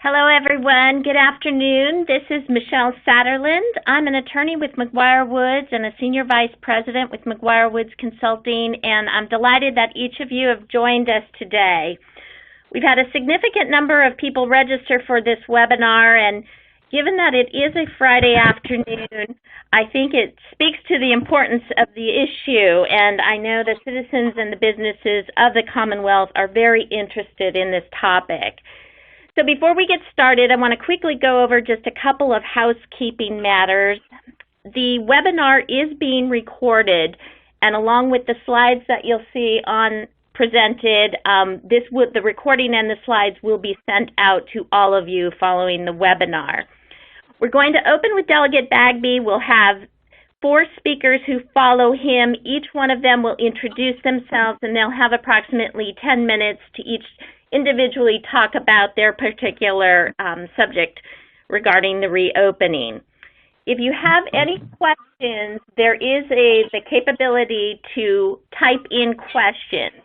Hello, everyone. Good afternoon. This is Michele Satterlund. I'm an attorney with McGuireWoods and a senior vice president with McGuireWoods Consulting, and I'm delighted that each of you have joined us today. We've had a significant number of people register for this webinar, and given that it is a Friday afternoon, I think it speaks to the importance of the issue, and I know the citizens and the businesses of the Commonwealth are very interested in this topic. So before we get started, I want to quickly go over just a couple of housekeeping matters. The webinar is being recorded, and along with the slides that you'll see on presented, the recording and the slides will be sent out to all of you following the webinar. We're going to open with Delegate Bagby. We'll have 4 speakers who follow him. Each one of them will introduce themselves, and they'll have approximately 10 minutes to each individually talk about their particular subject regarding the reopening. If you have any questions, there is the capability to type in questions.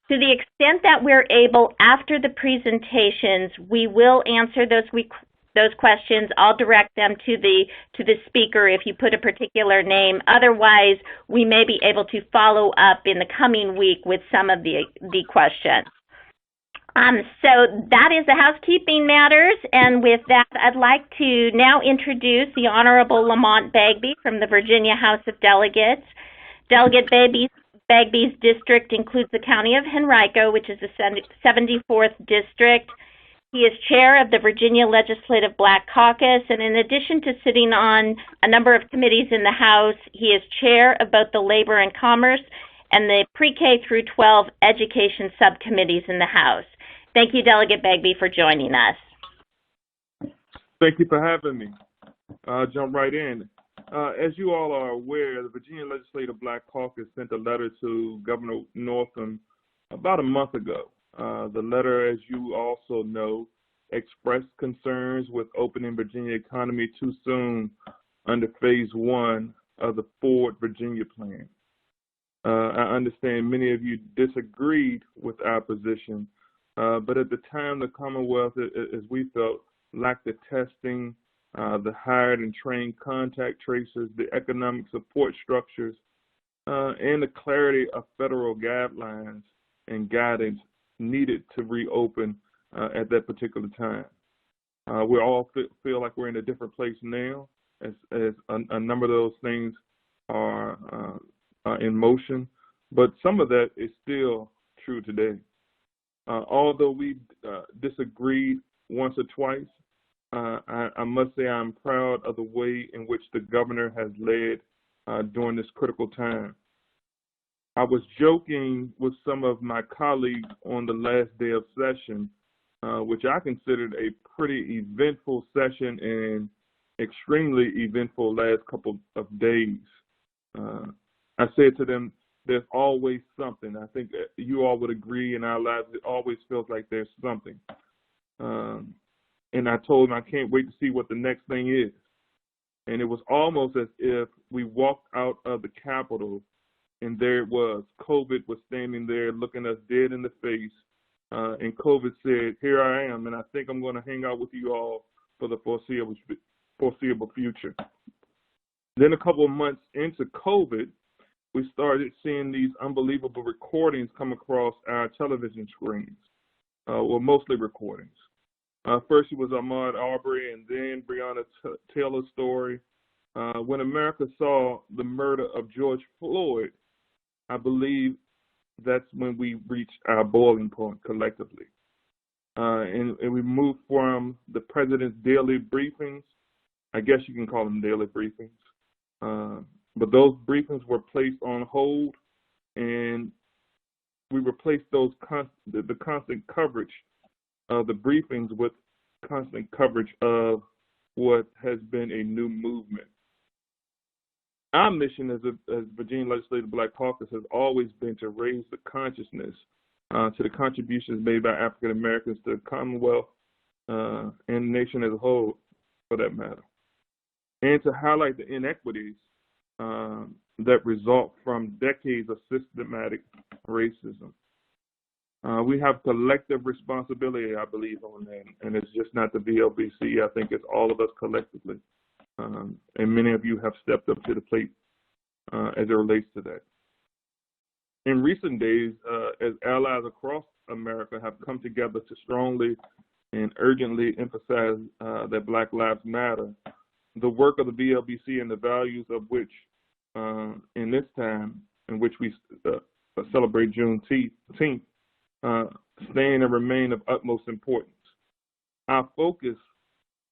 To the extent that we're able, after the presentations, we will answer those questions. I'll direct them to the speaker if you put a particular name. Otherwise, we may be able to follow up in the coming week with some of the questions. So that is the housekeeping matters, and with that, I'd like to now introduce the Honorable Lamont Bagby from the Virginia House of Delegates. Delegate Bagby's district includes the County of Henrico, which is the 74th District. He is chair of the Virginia Legislative Black Caucus, and in addition to sitting on a number of committees in the House, he is chair of both the Labor and Commerce and the Pre-K through 12 Education Subcommittees in the House. Thank you, Delegate Bagby, for joining us. Thank you for having me. I'll jump right in. As you all are aware, the Virginia Legislative Black Caucus sent a letter to Governor Northam about a month ago. The letter, as you also know, expressed concerns with opening Virginia economy too soon under Phase 1 of the Forward Virginia Plan. I understand many of you disagreed with our position, but at the time, the Commonwealth, as we felt, lacked the testing, the hired and trained contact tracers, the economic support structures, and the clarity of federal guidelines and guidance needed to reopen at that particular time. We all feel like we're in a different place now, as a number of those things are in motion, but some of that is still true today. Although we disagreed once or twice, I must say I'm proud of the way in which the governor has led during this critical time. I was joking with some of my colleagues on the last day of session, which I considered a pretty eventful session and extremely eventful last couple of days. I said to them, there's always something. I think you all would agree in our lives, it always feels like there's something. And I told them I can't wait to see what the next thing is. And it was almost as if we walked out of the Capitol and there it was. COVID was standing there looking us dead in the face. And COVID said, here I am, and I think I'm going to hang out with you all for the foreseeable future. Then a couple of months into COVID, we started seeing these unbelievable recordings come across our television screens, well, mostly recordings. First it was Ahmaud Arbery and then Breonna Taylor's story. When America saw the murder of George Floyd, I believe that's when we reached our boiling point collectively. And we moved from the president's daily briefings, I guess you can call them daily briefings, but those briefings were placed on hold, and we replaced the constant coverage of the briefings with constant coverage of what has been a new movement. Our mission as Virginia Legislative Black Caucus has always been to raise the consciousness to the contributions made by African Americans to the Commonwealth and the nation as a whole, for that matter, and to highlight the inequities that result from decades of systematic racism. We have collective responsibility, I believe, on that, and it's just not the VLBC. I think it's all of us collectively, and many of you have stepped up to the plate as it relates to that. In recent days, as allies across America have come together to strongly and urgently emphasize that Black Lives Matter, the work of the VLBC and the values of which, in this time in which we celebrate Juneteenth, stand and remain of utmost importance. Our focus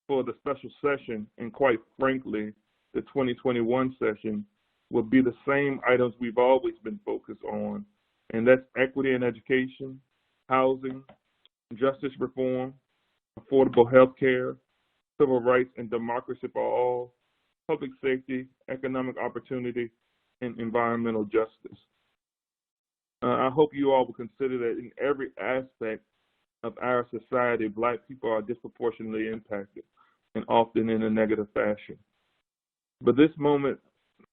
for the special session, and quite frankly, the 2021 session, will be the same items we've always been focused on, and that's equity in education, housing, justice reform, affordable health care, civil rights and democracy for all, public safety, economic opportunity, and environmental justice. I hope you all will consider that in every aspect of our society, Black people are disproportionately impacted, and often in a negative fashion. But this moment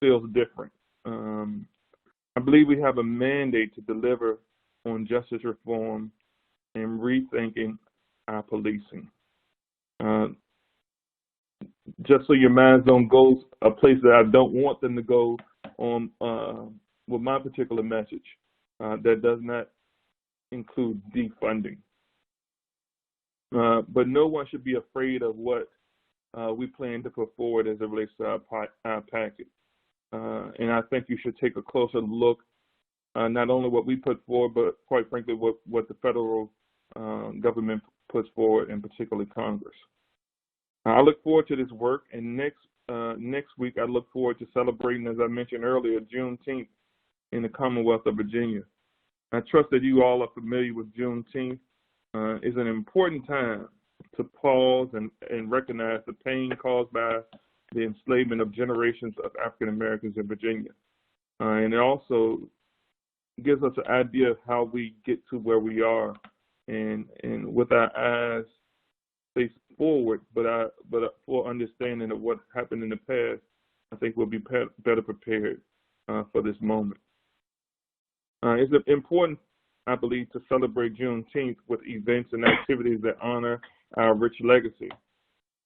feels different. I believe we have a mandate to deliver on justice reform and rethinking our policing. Just so your minds don't go a place that I don't want them to go on with my particular message. That does not include defunding. But no one should be afraid of what we plan to put forward as it relates to our package. And I think you should take a closer look, not only what we put forward, but quite frankly, what the federal government puts forward, and particularly Congress. I look forward to this work, and next week I look forward to celebrating, as I mentioned earlier, Juneteenth in the Commonwealth of Virginia. I trust that you all are familiar with Juneteenth. It's an important time to pause and recognize the pain caused by the enslavement of generations of African Americans in Virginia. And it also gives us an idea of how we get to where we are, and with our eyes faced forward, but for understanding of what happened in the past, I think we'll be better prepared for this moment. It's important, I believe, to celebrate Juneteenth with events and activities that honor our rich legacy.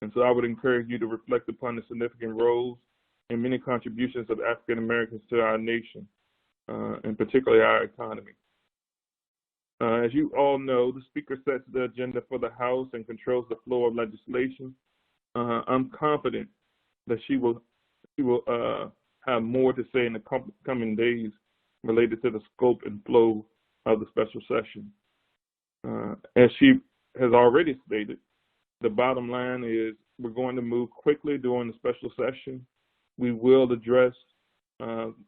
And so I would encourage you to reflect upon the significant roles and many contributions of African Americans to our nation, and particularly our economy. As you all know, the Speaker sets the agenda for the House and controls the flow of legislation. I'm confident that she will have more to say in the coming days related to the scope and flow of the special session. As she has already stated, the bottom line is we're going to move quickly during the special session. We will address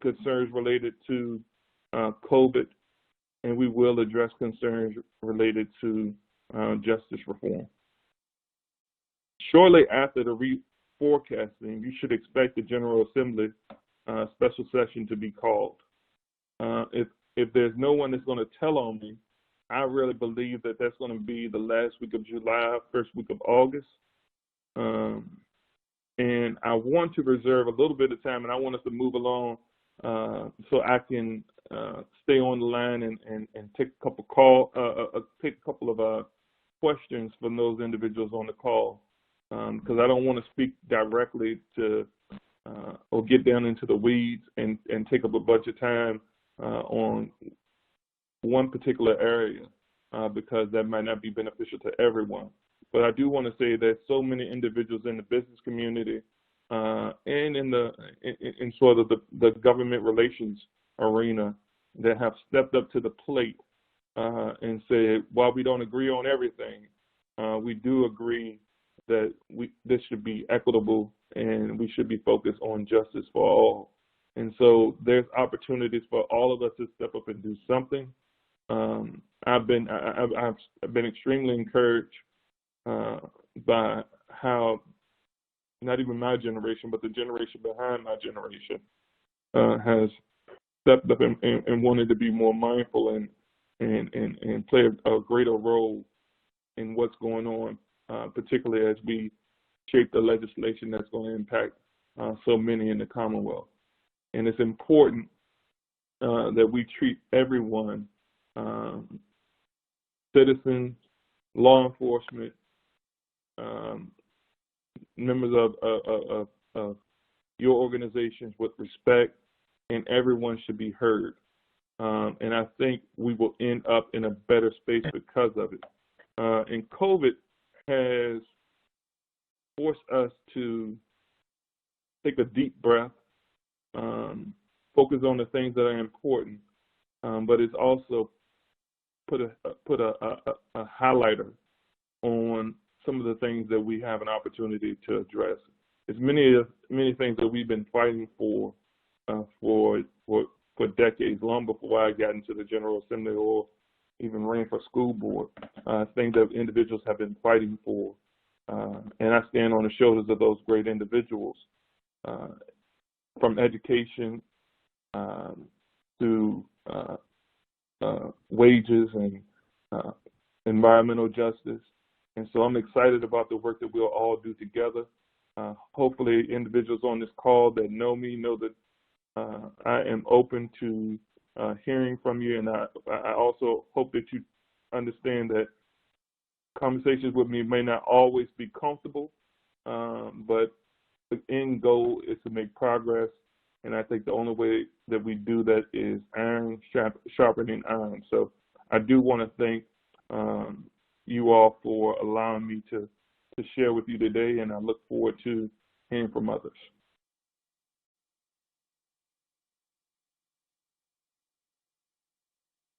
concerns related to COVID, and we will address concerns related to justice reform. Shortly after the reforecasting, you should expect the General Assembly special session to be called. If there's no one that's going to tell on me, I really believe that that's going to be the last week of July, first week of August. And I want to reserve a little bit of time, and I want us to move along so I can stay on the line and take a couple of questions from those individuals on the call, because I don't want to speak directly to or get down into the weeds and take up a bunch of time on one particular area because that might not be beneficial to everyone. But I do want to say that so many individuals in the business community and in sort of the government relations arena that have stepped up to the plate and said, while we don't agree on everything, we do agree that this should be equitable and we should be focused on justice for all. And so there's opportunities for all of us to step up and do something. I've been extremely encouraged by how not even my generation, but the generation behind my generation has stepped up and wanted to be more mindful and play a greater role in what's going on, particularly as we shape the legislation that's going to impact so many in the Commonwealth. And it's important that we treat everyone citizens, law enforcement, members of your organizations with respect, and everyone should be heard. And I think we will end up in a better space because of it. And COVID has forced us to take a deep breath, focus on the things that are important, but it's also put a highlighter on some of the things that we have an opportunity to address. It's many things that we've been fighting for decades, long before I got into the General Assembly or even ran for school board. Things that individuals have been fighting for, and I stand on the shoulders of those great individuals, from education to wages and environmental justice. And so I'm excited about the work that we'll all do together. Hopefully individuals on this call that know me know that I am open to hearing from you, and I also hope that you understand that conversations with me may not always be comfortable, but the end goal is to make progress, and I think the only way that we do that is iron sharpening iron. So I do want to thank you all for allowing me to share with you today, and I look forward to hearing from others.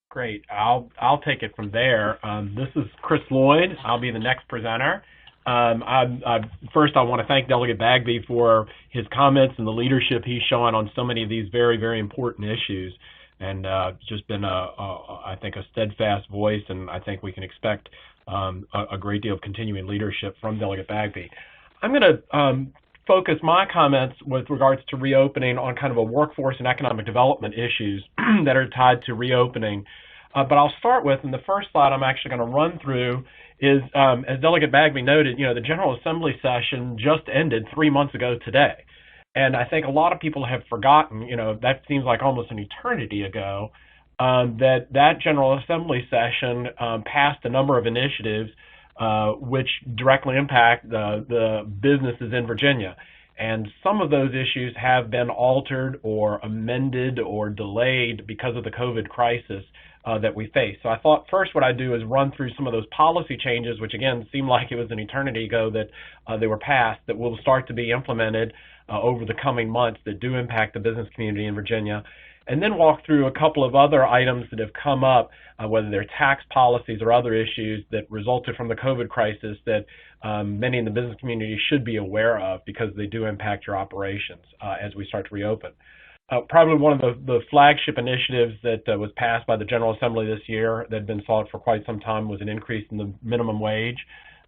Great. I'll take it from there. This is Chris Lloyd. I'll be the next presenter. First, I want to thank Delegate Bagby for his comments and the leadership he's showing on so many of these very, very important issues. And just been, I think, a steadfast voice, and I think we can expect a great deal of continuing leadership from Delegate Bagby. I'm going to focus my comments with regards to reopening on kind of a workforce and economic development issues that are tied to reopening. But I'll start with, in the first slide I'm actually going to run through is, as Delegate Bagby noted, the General Assembly session just ended 3 months ago today. And I think a lot of people have forgotten, that seems like almost an eternity ago, that General Assembly session passed a number of initiatives which directly impact the businesses in Virginia. And some of those issues have been altered or amended or delayed because of the COVID crisis that we face. So I thought first what I'd do is run through some of those policy changes, which again seemed like it was an eternity ago that they were passed, that will start to be implemented over the coming months that do impact the business community in Virginia. And then walk through a couple of other items that have come up, whether they're tax policies or other issues that resulted from the COVID crisis that many in the business community should be aware of because they do impact your operations as we start to reopen. Probably one of the flagship initiatives that was passed by the General Assembly this year that had been sought for quite some time was an increase in the minimum wage.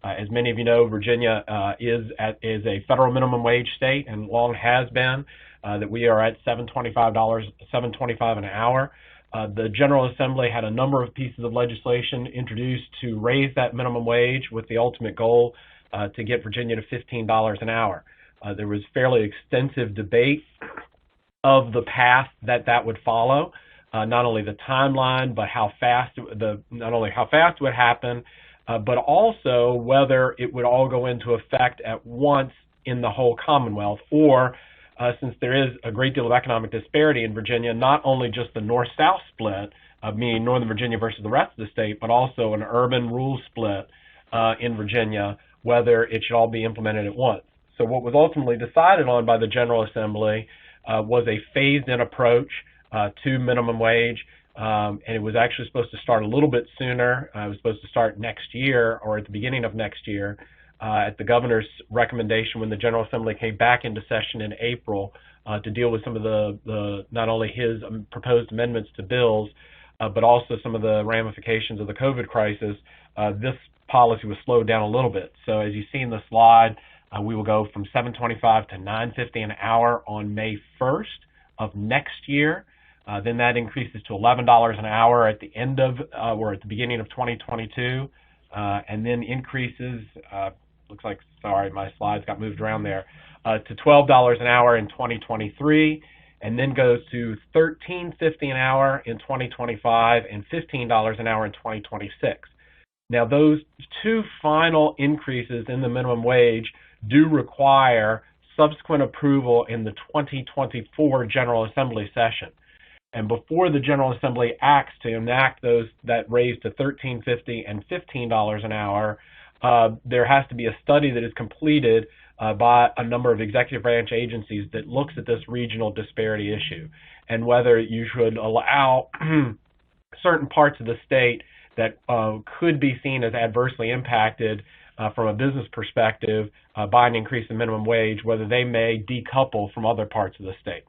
As many of you know, Virginia is a federal minimum wage state and long has been. That we are at $7.25 an hour. The General Assembly had a number of pieces of legislation introduced to raise that minimum wage with the ultimate goal to get Virginia to $15 an hour. There was fairly extensive debate of the path that would follow, not only the timeline, but not only how fast it would happen, but also whether it would all go into effect at once in the whole Commonwealth, or since there is a great deal of economic disparity in Virginia, not only just the north-south split, meaning Northern Virginia versus the rest of the state, but also an urban-rural split in Virginia, whether it should all be implemented at once. So what was ultimately decided on by the General Assembly was a phased-in approach to minimum wage, and it was actually supposed to start a little bit sooner. It was supposed to start next year or at the beginning of next year. At the governor's recommendation when the General Assembly came back into session in April to deal with some of the not only his proposed amendments to bills, but also some of the ramifications of the COVID crisis, this policy was slowed down a little bit. So as you see in the slide, we will go from $7.25 to $9.50 an hour on May 1st of next year. Then that increases to $11 an hour at the end of or at the beginning of 2022, and then increases. Looks like, sorry, my slides got moved around there, to $12 an hour in 2023, and then goes to $13.50 an hour in 2025 and $15 an hour in 2026. Now, those two final increases in the minimum wage do require subsequent approval in the 2024 General Assembly session. And before the General Assembly acts to enact those that raise to $13.50 and $15 an hour, there has to be a study that is completed by a number of executive branch agencies that looks at this regional disparity issue and whether you should allow certain parts of the state that could be seen as adversely impacted from a business perspective by an increase in minimum wage, whether they may decouple from other parts of the state.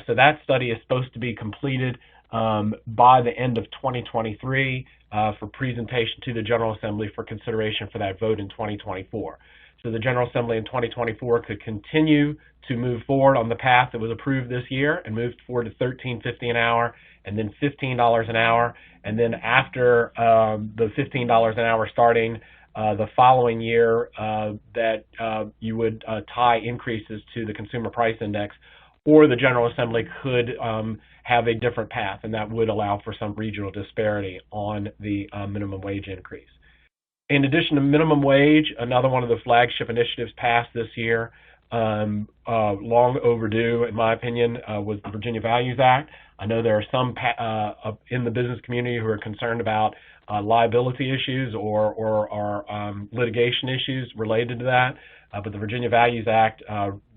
So that study is supposed to be completed by the end of 2023 for presentation to the General Assembly for consideration for that vote in 2024. So the General Assembly in 2024 could continue to move forward on the path that was approved this year and move forward to $13.50 an hour and then $15 an hour. And then after the $15 an hour starting the following year, that you would tie increases to the Consumer Price Index, or the General Assembly could have a different path, and that would allow for some regional disparity on the minimum wage increase. In addition to minimum wage, another one of the flagship initiatives passed this year, long overdue in my opinion, was the Virginia Values Act. I know there are some in the business community who are concerned about liability issues or litigation issues related to that, but the Virginia Values Act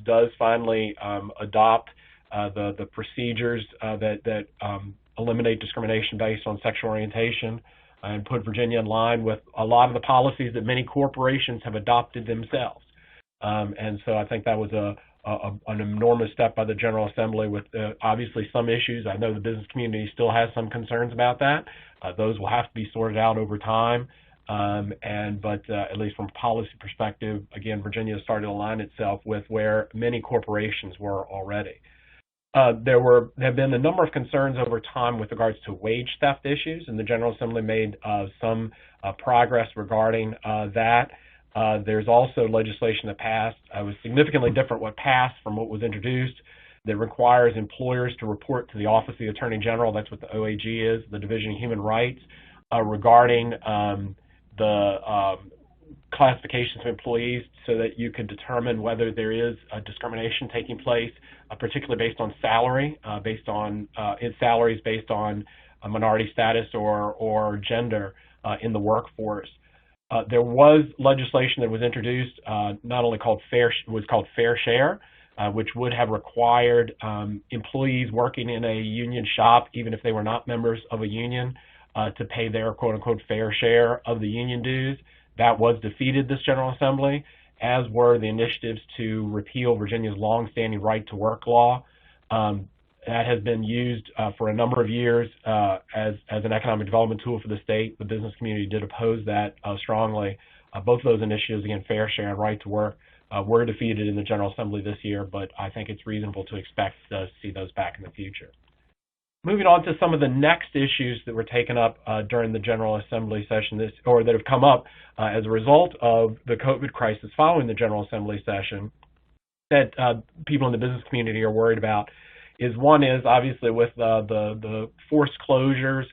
does finally adopt the procedures that eliminate discrimination based on sexual orientation and put Virginia in line with a lot of the policies that many corporations have adopted themselves. And so I think that was an enormous step by the General Assembly with obviously some issues. I know the business community still has some concerns about that. Those will have to be sorted out over time. But at least from a policy perspective, again, Virginia has started to align itself with where many corporations were already. There have been a number of concerns over time with regards to wage theft issues, and the General Assembly made some progress regarding that. There's also legislation that passed, was significantly different what passed from what was introduced, that requires employers to report to the Office of the Attorney General, that's what the OAG is, the Division of Human Rights, regarding the classifications of employees so that you can determine whether there is discrimination taking place, particularly based on salary, based on salaries based on minority status or gender in the workforce. There was legislation that was introduced, not only called Fair Share, which would have required employees working in a union shop, even if they were not members of a union, to pay their quote-unquote fair share of the union dues. That was defeated this General Assembly, as were the initiatives to repeal Virginia's long-standing right-to-work law. That has been used for a number of years as an economic development tool for the state. The business community did oppose that strongly. Both of those initiatives, again, fair share and right-to-work, were defeated in the General Assembly this year, but I think it's reasonable to expect to see those back in the future. Moving on to some of the next issues that were taken up during the General Assembly session, that have come up as a result of the COVID crisis following the General Assembly session, that people in the business community are worried about, one is obviously with the forced closures,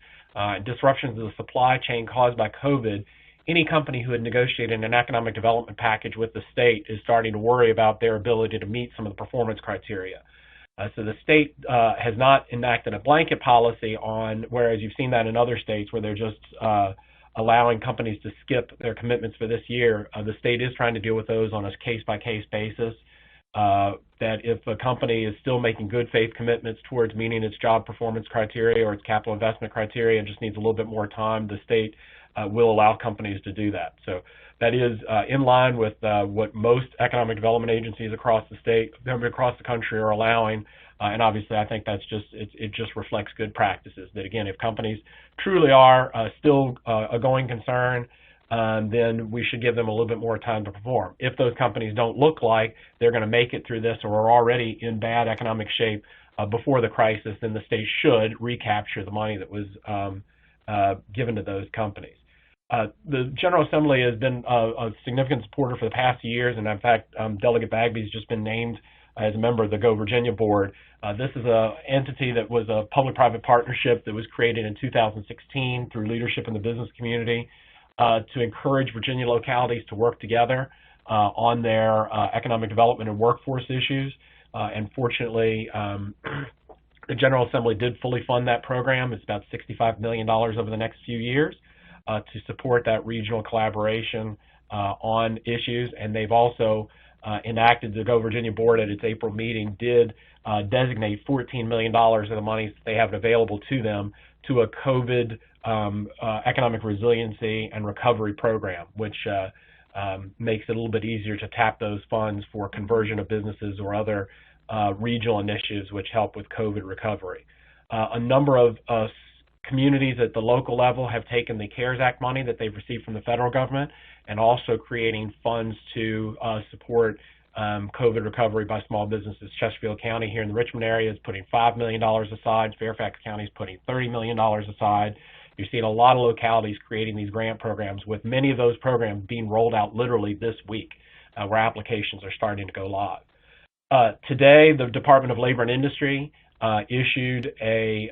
disruptions of the supply chain caused by COVID. Any company who had negotiated an economic development package with the state is starting to worry about their ability to meet some of the performance criteria. So the state has not enacted a blanket policy on, whereas you've seen that in other states where they're just allowing companies to skip their commitments for this year. The state is trying to deal with those on a case-by-case basis. That if a company is still making good faith commitments towards meeting its job performance criteria or its capital investment criteria and just needs a little bit more time, the state will allow companies to do that. So that is in line with what most economic development agencies across the state, across the country are allowing. And obviously, I think that's it just reflects good practices. That again, if companies truly are still a going concern, then we should give them a little bit more time to perform. If those companies don't look like they're going to make it through this or are already in bad economic shape before the crisis, then the state should recapture the money that was given to those companies. The General Assembly has been a significant supporter for the past years, and in fact, Delegate Bagby has just been named as a member of the Go Virginia board. This is an entity that was a public-private partnership that was created in 2016 through leadership in the business community. to encourage Virginia localities to work together on their economic development and workforce issues. And fortunately, the General Assembly did fully fund that program. It's about $65 million over the next few years to support that regional collaboration on issues. And they've also enacted, the Go Virginia Board at its April meeting did designate $14 million of the monies that they have available to them to a COVID economic resiliency and recovery program, which makes it a little bit easier to tap those funds for conversion of businesses or other regional initiatives which help with COVID recovery. A number of communities at the local level have taken the CARES Act money that they've received from the federal government and also creating funds to support COVID recovery by small businesses. Chesterfield County here in the Richmond area is putting $5 million aside. Fairfax County is putting $30 million aside. You're seeing a lot of localities creating these grant programs, with many of those programs being rolled out literally this week, where applications are starting to go live. Today, the Department of Labor and Industry issued a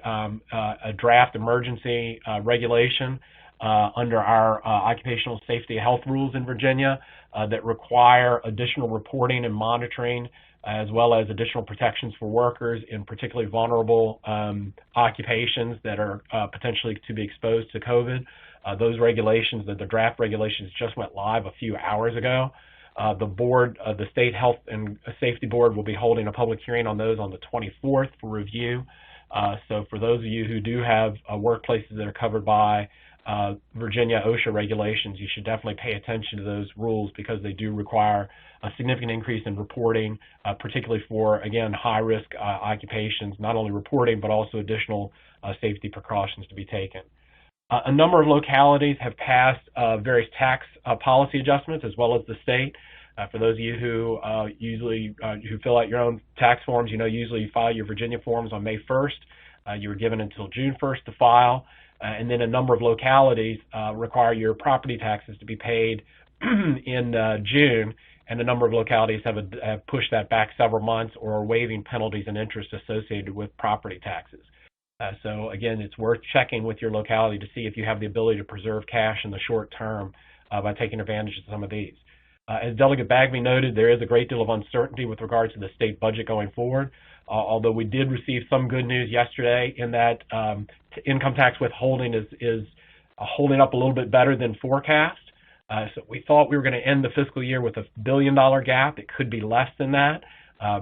draft emergency regulation under our occupational safety and health rules in Virginia that require additional reporting and monitoring, as well as additional protections for workers in particularly vulnerable occupations that are potentially to be exposed to COVID. Those regulations, the draft regulations, just went live a few hours ago. The board, the State Health and Safety Board, will be holding a public hearing on those on the 24th for review. So for those of you who do have workplaces that are covered by Virginia OSHA regulations, you should definitely pay attention to those rules because they do require a significant increase in reporting, particularly for, again, high-risk occupations, not only reporting but also additional safety precautions to be taken. A number of localities have passed various tax policy adjustments, as well as the state. For those of you who who fill out your own tax forms, you know usually you file your Virginia forms on May 1st. You were given until June 1st to file. And then a number of localities require your property taxes to be paid in June, and a number of localities have pushed that back several months or are waiving penalties and interest associated with property taxes. So again, it's worth checking with your locality to see if you have the ability to preserve cash in the short term by taking advantage of some of these. As Delegate Bagby noted, there is a great deal of uncertainty with regard to the state budget going forward, although we did receive some good news yesterday in that income tax withholding is holding up a little bit better than forecast. So we thought we were going to end the fiscal year with $1 billion gap. It could be less than that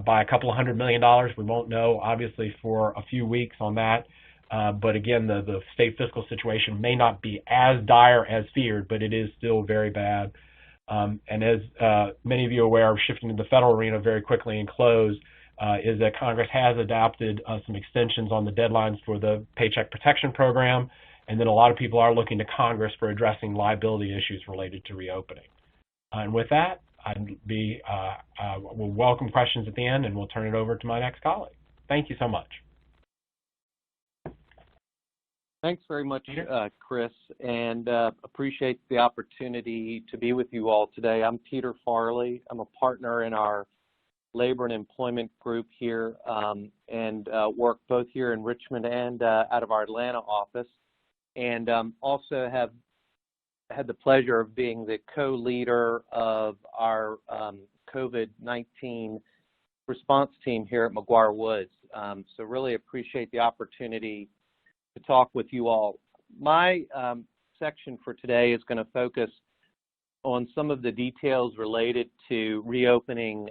by a couple of $100 million. We won't know, obviously, for a few weeks on that. But again, the state fiscal situation may not be as dire as feared, but it is still very bad. And as many of you are aware, shifting to the federal arena very quickly and close, is that Congress has adopted some extensions on the deadlines for the Paycheck Protection Program, and then a lot of people are looking to Congress for addressing liability issues related to reopening. And with that, we'll welcome questions at the end, and we'll turn it over to my next colleague. Thank you so much. Thanks very much, Chris, and appreciate the opportunity to be with you all today. I'm Peter Farley. I'm a partner in our labor and employment group here and work both here in Richmond and out of our Atlanta office, and also have had the pleasure of being the co-leader of our COVID-19 response team here at McGuireWoods. So really appreciate the opportunity to talk with you all. My section for today is going to focus on some of the details related to reopening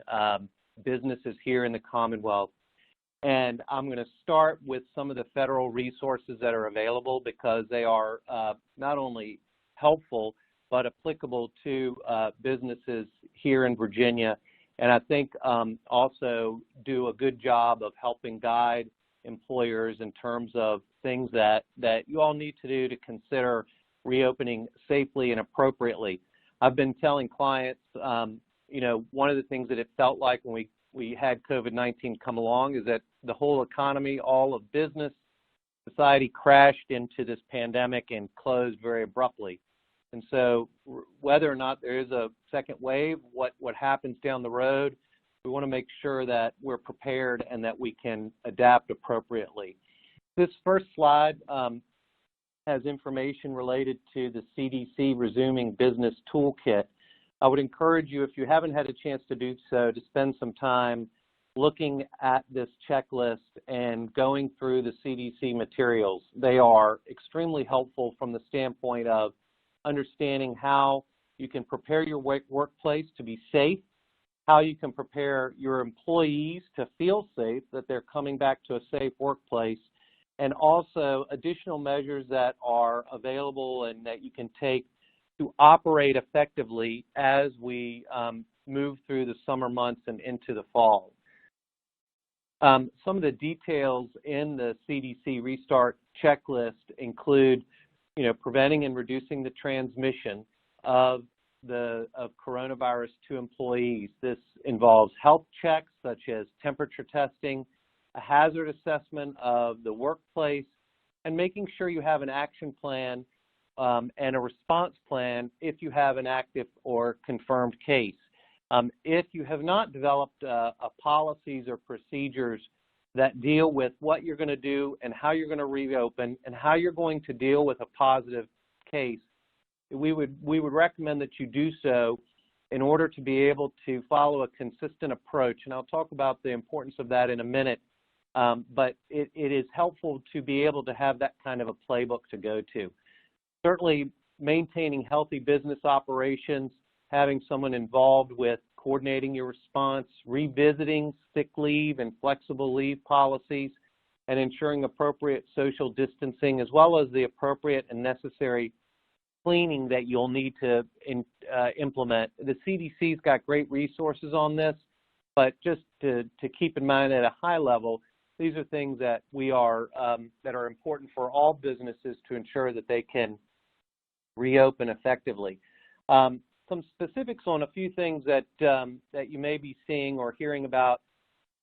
businesses here in the Commonwealth. And I'm going to start with some of the federal resources that are available because they are not only helpful but applicable to businesses here in Virginia, and I think also do a good job of helping guide employers in terms of things that you all need to do to consider reopening safely and appropriately. I've been telling clients, one of the things that it felt like when we had COVID-19 come along is that the whole economy, all of business, society crashed into this pandemic and closed very abruptly. And so whether or not there is a second wave, what happens down the road, we want to make sure that we're prepared and that we can adapt appropriately. This first slide has information related to the CDC Resuming Business Toolkit. I would encourage you, if you haven't had a chance to do so, to spend some time looking at this checklist and going through the CDC materials. They are extremely helpful from the standpoint of understanding how you can prepare your workplace to be safe, how you can prepare your employees to feel safe, that they're coming back to a safe workplace, and also additional measures that are available and that you can take to operate effectively as we move through the summer months and into the fall. Some of the details in the CDC Restart checklist include, preventing and reducing the transmission of coronavirus to employees. This involves health checks such as temperature testing, a hazard assessment of the workplace, and making sure you have an action plan and a response plan if you have an active or confirmed case. If you have not developed policies or procedures that deal with what you're going to do and how you're going to reopen and how you're going to deal with a positive case, we would recommend that you do so in order to be able to follow a consistent approach. And I'll talk about the importance of that in a minute, but it is helpful to be able to have that kind of a playbook to go to. Certainly, maintaining healthy business operations, having someone involved with coordinating your response, revisiting sick leave and flexible leave policies, and ensuring appropriate social distancing, as well as the appropriate and necessary cleaning that you'll need to implement. The CDC's got great resources on this, but just to keep in mind at a high level, these are things that that are important for all businesses to ensure that they can reopen effectively. Some specifics on a few things that you may be seeing or hearing about.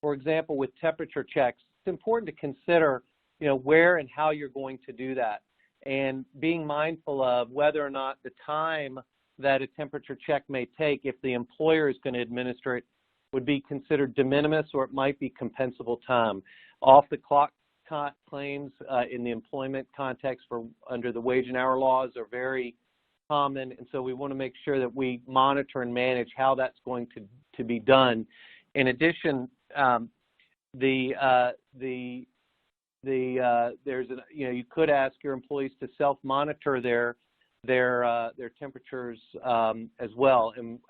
For example, with temperature checks, it's important to consider, where and how you're going to do that, and being mindful of whether or not the time that a temperature check may take, if the employer is going to administer it, would be considered de minimis, or it might be compensable time. Off-the-clock claims in the employment context under the wage and hour laws are very common, and so we want to make sure that we monitor and manage how that's going to be done. In addition, you could ask your employees to self-monitor their temperatures as well, and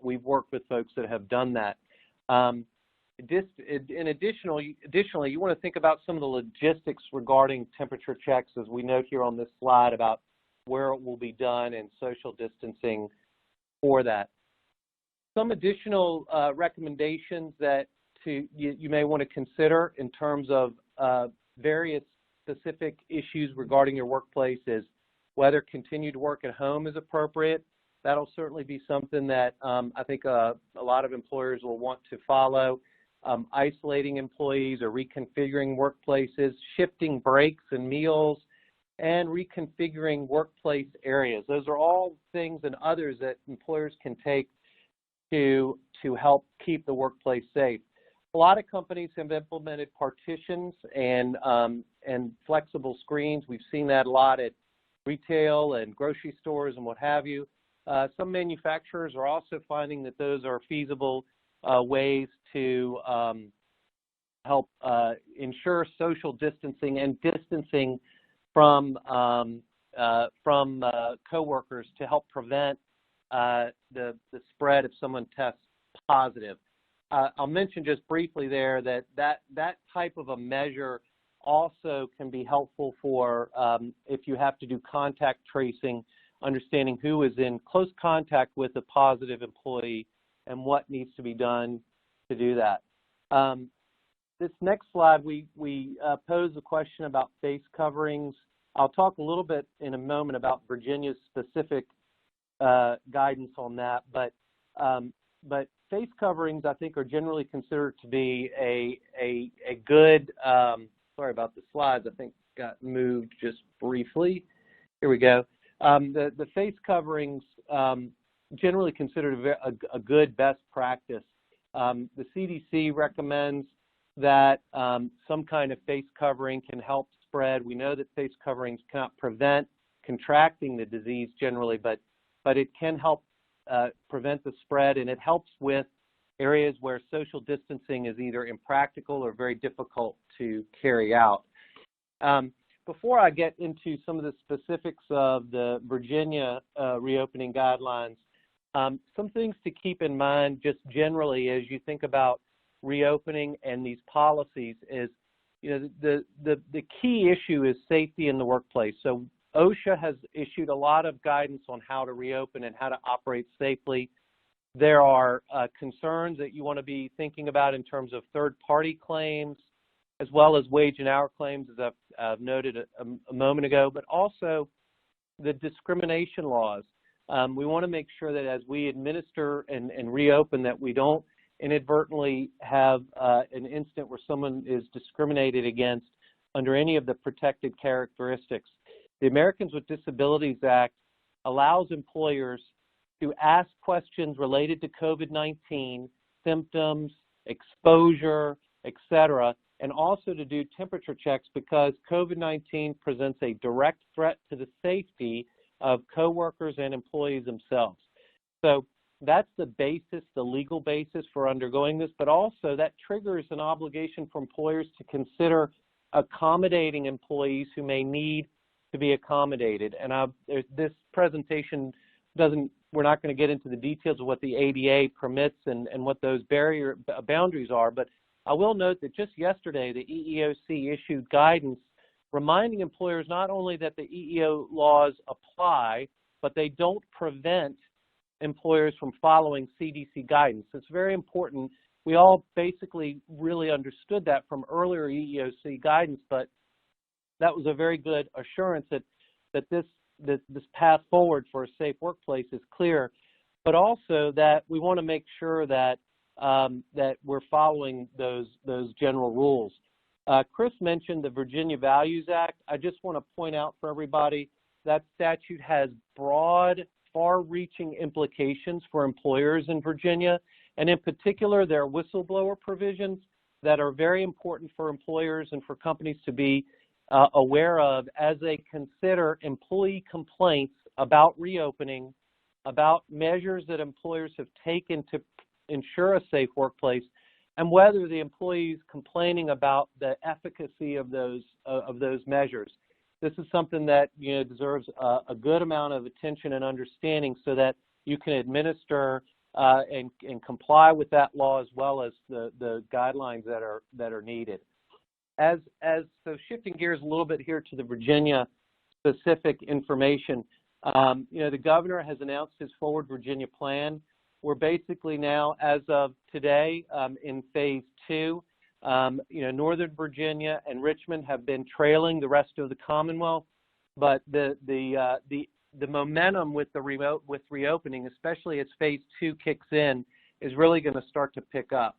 we've worked with folks that have done that. Additionally, you want to think about some of the logistics regarding temperature checks, as we note here on this slide, about where it will be done and social distancing for that. Some additional recommendations that you may want to consider in terms of various specific issues regarding your workplace is whether continued work at home is appropriate. That'll certainly be something that I think a lot of employers will want to follow. Isolating employees or reconfiguring workplaces, shifting breaks and meals, and reconfiguring workplace areas. Those are all things and others that employers can take to help keep the workplace safe. A lot of companies have implemented partitions and flexible screens. We've seen that a lot at retail and grocery stores and what have you. Some manufacturers are also finding that those are feasible ways to help ensure social distancing and distancing from coworkers to help prevent the spread if someone tests positive. I'll mention just briefly there that type of a measure also can be helpful for if you have to do contact tracing, understanding who is in close contact with a positive employee and what needs to be done to do that. This next slide, we pose a question about face coverings. I'll talk a little bit in a moment about Virginia's specific guidance on that, but face coverings, I think, are generally considered to be a good, sorry about the slides, I think got moved just briefly. Here we go. The face coverings generally considered a good best practice. The CDC recommends that some kind of face covering can help spread. We know that face coverings cannot prevent contracting the disease generally, but it can help prevent the spread, and it helps with areas where social distancing is either impractical or very difficult to carry out. Before I get into some of the specifics of the Virginia reopening guidelines, some things to keep in mind just generally as you think about reopening and these policies is, the key issue is safety in the workplace. So OSHA has issued a lot of guidance on how to reopen and how to operate safely. There are concerns that you want to be thinking about in terms of third-party claims, as well as wage and hour claims, as I've noted a moment ago, but also the discrimination laws. We want to make sure that as we administer and reopen that we don't inadvertently have an incident where someone is discriminated against under any of the protected characteristics. The Americans with Disabilities Act allows employers to ask questions related to COVID-19, symptoms, exposure, etc., and also to do temperature checks because COVID-19 presents a direct threat to the safety of coworkers and employees themselves. So that's the basis, the legal basis for undergoing this, but also that triggers an obligation for employers to consider accommodating employees who may need to be accommodated. And this presentation we're not going to get into the details of what the ADA permits and what those boundaries are, but I will note that just yesterday the EEOC issued guidance reminding employers not only that the EEO laws apply, but they don't prevent employers from following CDC guidance. It's very important. We all basically really understood that from earlier EEOC guidance, but that was a very good assurance that this path forward for a safe workplace is clear, but also that we want to make sure that that we're following those general rules. Chris mentioned the Virginia Values Act. I just want to point out for everybody that statute has broad, far-reaching implications for employers in Virginia, and in particular, there are whistleblower provisions that are very important for employers and for companies to be aware of as they consider employee complaints about reopening, about measures that employers have taken to ensure a safe workplace, and whether the employee is complaining about the efficacy of those measures. This is something that deserves a good amount of attention and understanding so that you can administer and comply with that law as well as the guidelines that are needed. So shifting gears a little bit here to the Virginia specific information, the governor has announced his Forward Virginia plan. We're basically now, as of today, in phase 2. Northern Virginia and Richmond have been trailing the rest of the Commonwealth, but the momentum with reopening, especially as phase 2 kicks in, is really going to start to pick up.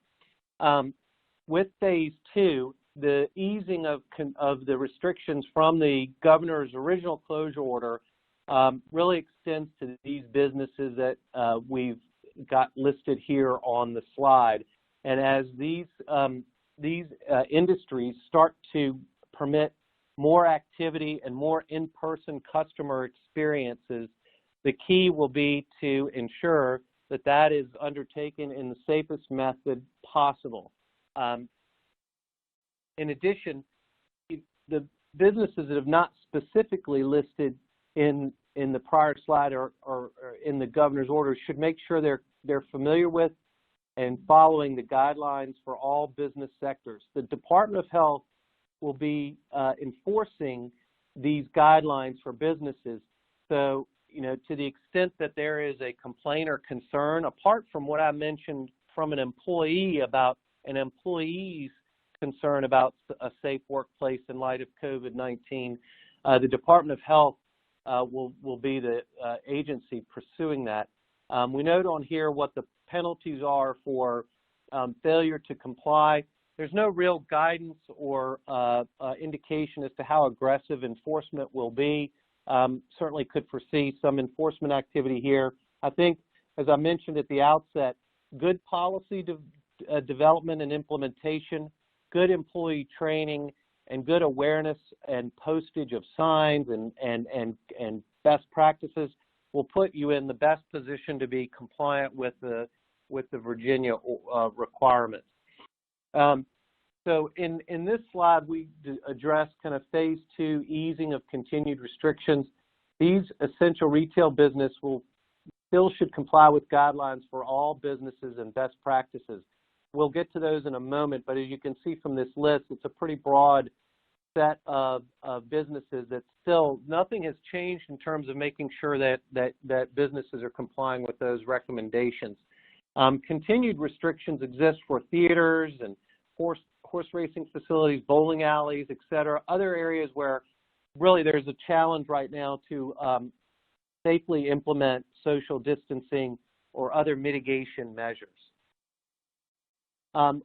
With phase 2, the easing of the restrictions from the governor's original closure order really extends to these businesses that we've got listed here on the slide. And as these industries start to permit more activity and more in-person customer experiences, the key will be to ensure that that is undertaken in the safest method possible. In addition, the businesses that have not specifically listed in the prior slide or in the governor's order should make sure they're familiar with and following the guidelines for all business sectors. The Department of Health will be enforcing these guidelines for businesses. So, to the extent that there is a complaint or concern, apart from what I mentioned from an employee about an employee's concern about a safe workplace in light of COVID-19, the Department of Health will be the agency pursuing that. We note on here what the penalties are for failure to comply. There's no real guidance or indication as to how aggressive enforcement will be. Certainly could foresee some enforcement activity here. I think, as I mentioned at the outset, good policy development and implementation, good employee training, and good awareness and postage of signs and best practices will put you in the best position to be compliant with the Virginia requirements. So in this slide, we address kind of phase 2 easing of continued restrictions. These essential retail business still should comply with guidelines for all businesses and best practices. We'll get to those in a moment, but as you can see from this list, it's a pretty broad set of businesses that still nothing has changed in terms of making sure that businesses are complying with those recommendations. Continued restrictions exist for theaters and horse racing facilities, bowling alleys, et cetera, other areas where really there's a challenge right now to safely implement social distancing or other mitigation measures.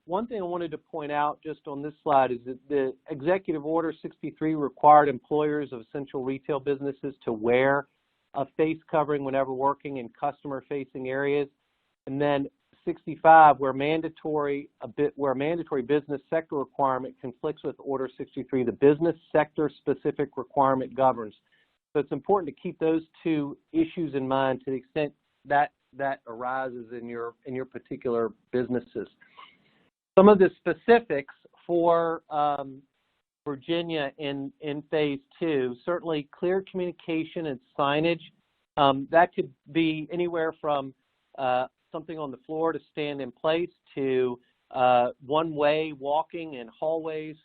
One thing I wanted to point out just on this slide is that the Executive Order 63 required employers of essential retail businesses to wear a face covering whenever working in customer-facing areas, and then 65 where mandatory business sector requirement conflicts with Order 63, the business sector specific requirement governs. So it's important to keep those two issues in mind to the extent that arises in your particular businesses. Some of the specifics for Virginia in phase 2, certainly clear communication and signage. That could be anywhere from something on the floor to stand in place to one-way walking in hallways,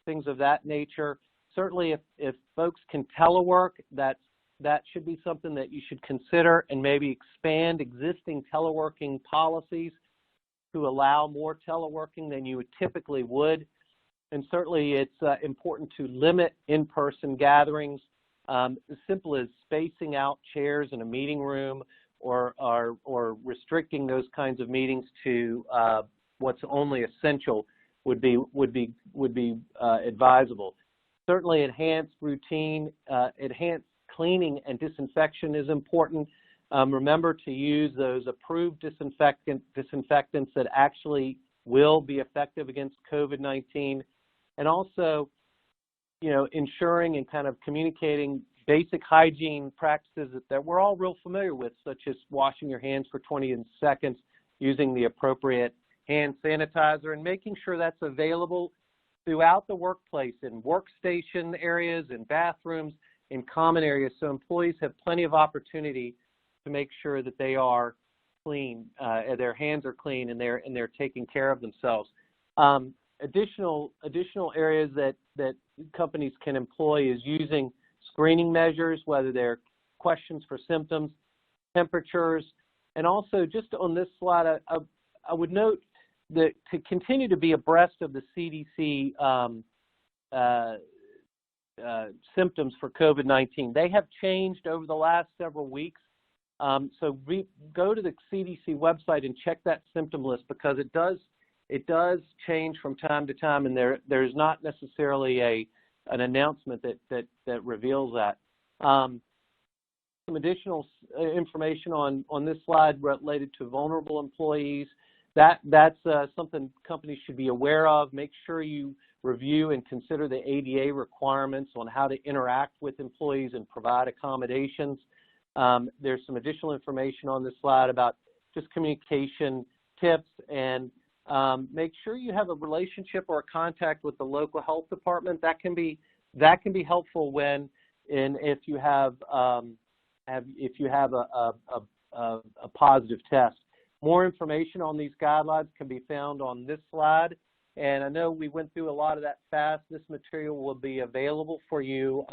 things of that nature. Certainly if folks can telework, that should be something that you should consider and maybe expand existing teleworking policies to allow more teleworking than you typically would. And certainly it's important to limit in-person gatherings, as simple as spacing out chairs in a meeting room or restricting those kinds of meetings to what's only essential would be advisable. Certainly enhanced cleaning and disinfection is important. Remember to use those approved disinfectants that actually will be effective against COVID-19, and also, ensuring and kind of communicating basic hygiene practices that we're all real familiar with, such as washing your hands for 20 seconds, using the appropriate hand sanitizer, and making sure that's available throughout the workplace, in workstation areas, in bathrooms, in common areas, so employees have plenty of opportunity to make sure that they are clean, their hands are clean, and they're taking care of themselves. Additional areas that companies can employ is using screening measures, whether they're questions for symptoms, temperatures, and also just on this slide, I would note that to continue to be abreast of the CDC symptoms for COVID-19. They have changed over the last several weeks. So go to the CDC website and check that symptom list, because it does change from time to time, and there's not necessarily an announcement that reveals that. Some additional information on this slide related to vulnerable employees. That's something companies should be aware of. Make sure you review and consider the ADA requirements on how to interact with employees and provide accommodations. There's some additional information on this slide about just communication tips, and make sure you have a relationship or a contact with the local health department. That can be helpful if you have a positive test. More information on these guidelines can be found on this slide, and I know we went through a lot of that fast. This material will be available for you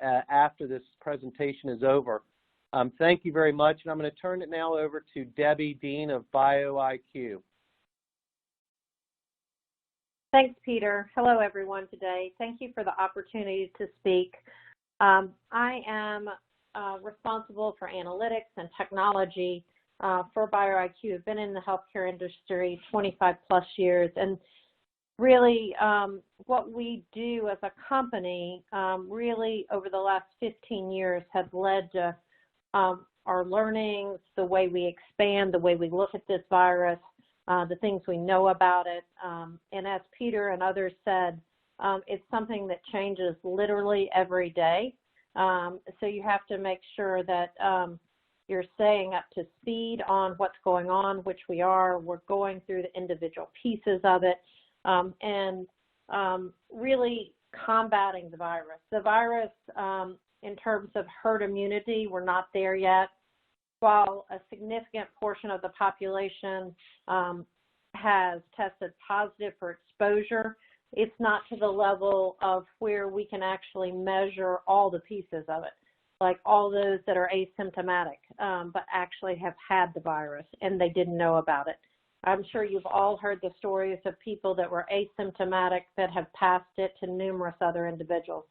after this presentation is over. Thank you very much, and I'm going to turn it now over to Debbie Dean of BioIQ. Thanks, Peter. Hello, everyone today. Thank you for the opportunity to speak. I am responsible for analytics and technology for BioIQ. I've been in the healthcare industry 25 plus years, and really what we do as a company really over the last 15 years has led to our learnings, the way we expand, the way we look at this virus, the things we know about it. And as Peter and others said, It's something that changes literally every day. So you have to make sure that you're staying up to speed on what's going on, which we are. We're going through the individual pieces of it and really combating the virus. The virus, in terms of herd immunity, we're not there yet. While a significant portion of the population has tested positive for exposure, it's not to the level of where we can actually measure all the pieces of it, like all those that are asymptomatic, but actually have had the virus and they didn't know about it. I'm sure you've all heard the stories of people that were asymptomatic that have passed it to numerous other individuals.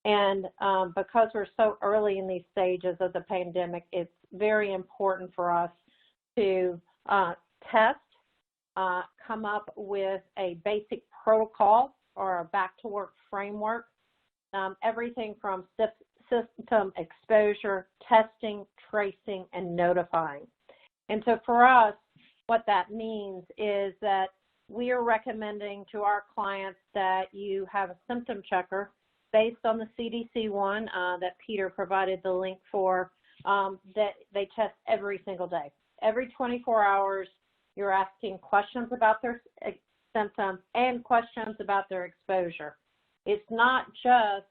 And because we're so early in these stages of the pandemic, it's very important for us to test, come up with a basic protocol or a back-to-work framework, everything from system exposure, testing, tracing, and notifying. And so for us, what that means is that we are recommending to our clients that you have a symptom checker based on the CDC one that Peter provided the link for, that they test every single day. Every 24 hours, you're asking questions about their symptoms and questions about their exposure. It's not just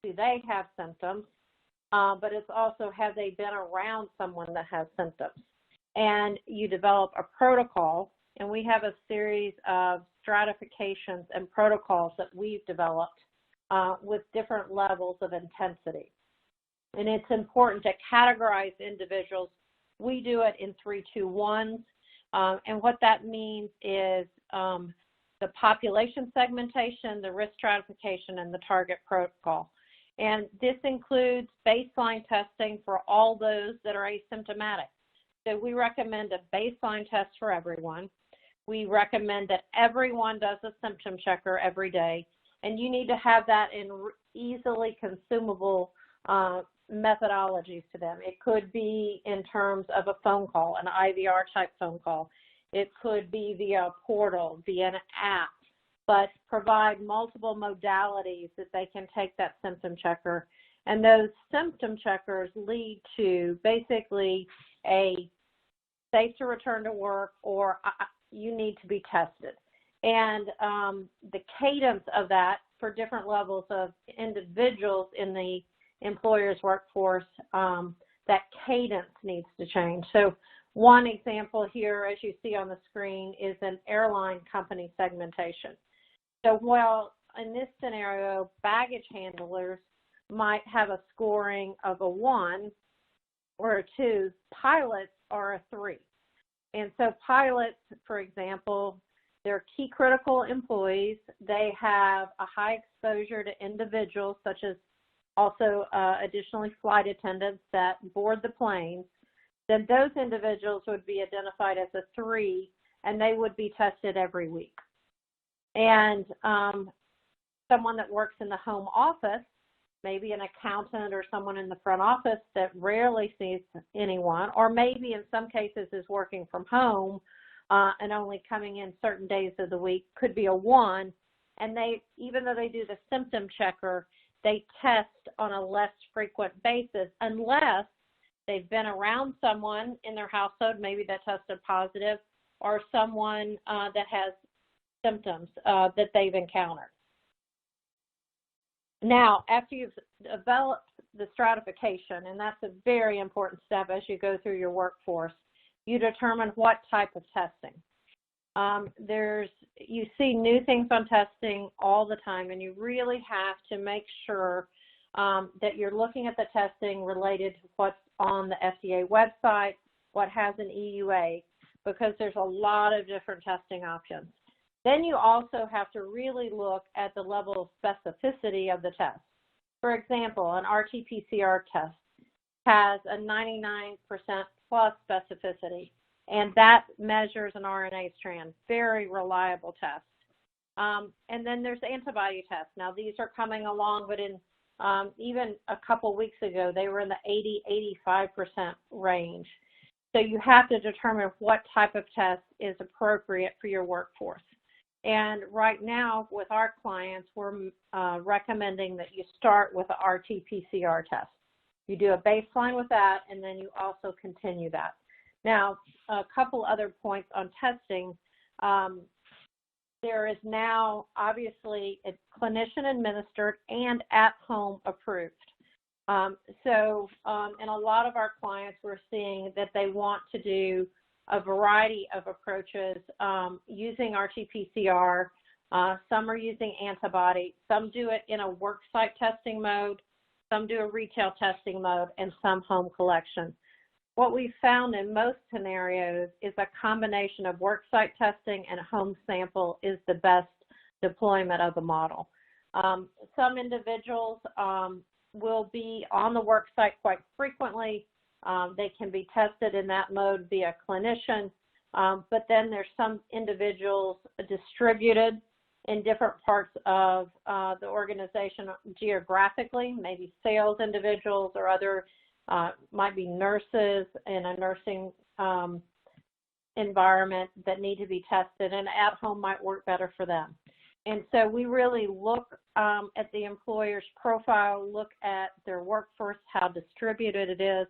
do they have symptoms, but it's also have they been around someone that has symptoms. And you develop a protocol, and we have a series of stratifications and protocols that we've developed with different levels of intensity. And it's important to categorize individuals. We do it in 3-2-1s, and what that means is the population segmentation, the risk stratification, and the target protocol. And this includes baseline testing for all those that are asymptomatic. So we recommend a baseline test for everyone. We recommend that everyone does a symptom checker every day, and you need to have that in easily consumable methodologies to them. It could be in terms of a phone call, an IVR type phone call. It could be via a portal, via an app, but provide multiple modalities that they can take that symptom checker. And those symptom checkers lead to basically a safe to return to work or you need to be tested. And the cadence of that for different levels of individuals in the employer's workforce, that cadence needs to change. So one example here, as you see on the screen, is an airline company segmentation. So while in this scenario, baggage handlers might have a scoring of a 1 or a 2, pilots are a 3. And so pilots, for example, they're key critical employees. They have a high exposure to individuals such as also additionally flight attendants that board the planes. Then those individuals would be identified as a 3, and they would be tested every week. And someone that works in the home office, maybe an accountant or someone in the front office that rarely sees anyone, or maybe in some cases is working from home and only coming in certain days of the week, could be a 1. And they, even though they do the symptom checker, they test on a less frequent basis unless they've been around someone in their household, maybe that tested positive, or someone that has symptoms that they've encountered. Now, after you've developed the stratification, and that's a very important step as you go through your workforce, you determine what type of testing. You see new things on testing all the time, and you really have to make sure that you're looking at the testing related to what's on the FDA website, what has an EUA, because there's a lot of different testing options. Then you also have to really look at the level of specificity of the test. For example, an RT-PCR test has a 99% plus specificity, and that measures an RNA strand, very reliable test. And then there's antibody tests. Now, these are coming along, but in even a couple weeks ago, they were in the 80-85% range. So you have to determine what type of test is appropriate for your workforce. And right now, with our clients, we're recommending that you start with a RT-PCR test. You do a baseline with that, and then you also continue that. Now, a couple other points on testing. There is now, obviously, it's clinician-administered and at-home approved. In a lot of our clients, we're seeing that they want to do a variety of approaches using RT-PCR. Some are using antibody. Some do it in a worksite testing mode. Some do a retail testing mode, and some home collection. What we've found in most scenarios is a combination of worksite testing and home sample is the best deployment of the model. Some individuals will be on the worksite quite frequently. They can be tested in that mode via clinician, but then there's some individuals distributed in different parts of the organization geographically, maybe sales individuals or other, might be nurses in a nursing environment that need to be tested, and at home might work better for them. And so we really look at the employer's profile, look at their workforce, how distributed it is,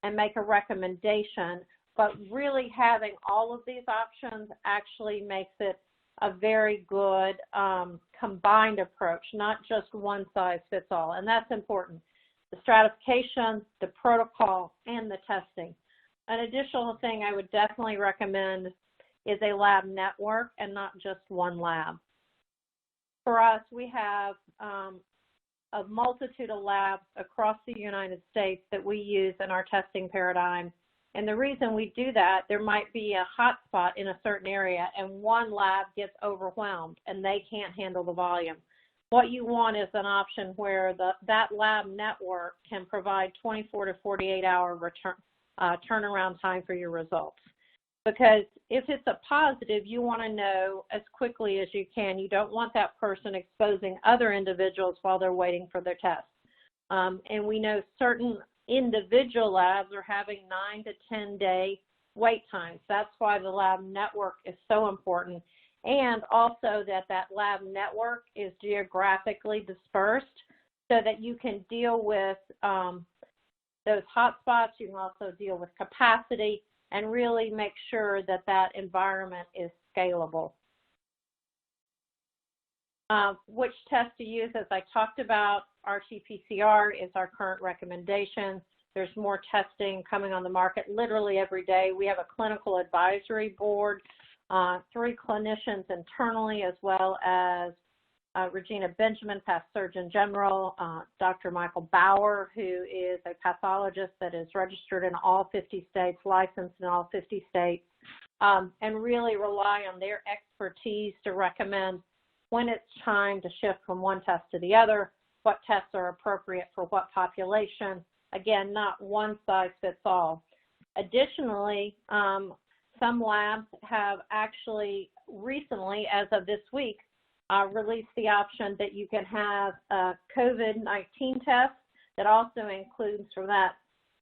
and make a recommendation. But really having all of these options actually makes it a very good combined approach, not just one size fits all. And that's important. The stratification, the protocol, and the testing. An additional thing I would definitely recommend is a lab network and not just one lab. For us, we have a multitude of labs across the United States that we use in our testing paradigm. And the reason we do that, there might be a hot spot in a certain area and one lab gets overwhelmed and they can't handle the volume. What you want is an option where that lab network can provide 24 to 48 hour turnaround time for your results. Because if it's a positive, you want to know as quickly as you can. You don't want that person exposing other individuals while they're waiting for their test. And we know certain individual labs are having 9 to 10 day wait times. That's why the lab network is so important. And also that lab network is geographically dispersed so that you can deal with those hot spots. You can also deal with capacity and really make sure that that environment is scalable. Which test to use, as I talked about, RT-PCR is our current recommendation. There's more testing coming on the market literally every day. We have a clinical advisory board, 3 clinicians internally, as well as Regina Benjamin, past Surgeon General, Dr. Michael Bauer, who is a pathologist that is registered in all 50 states, licensed in all 50 states, and really rely on their expertise to recommend when it's time to shift from one test to the other, what tests are appropriate for what population. Again, not one size fits all. Additionally, some labs have actually recently, as of this week, released the option that you can have a COVID-19 test that also includes from that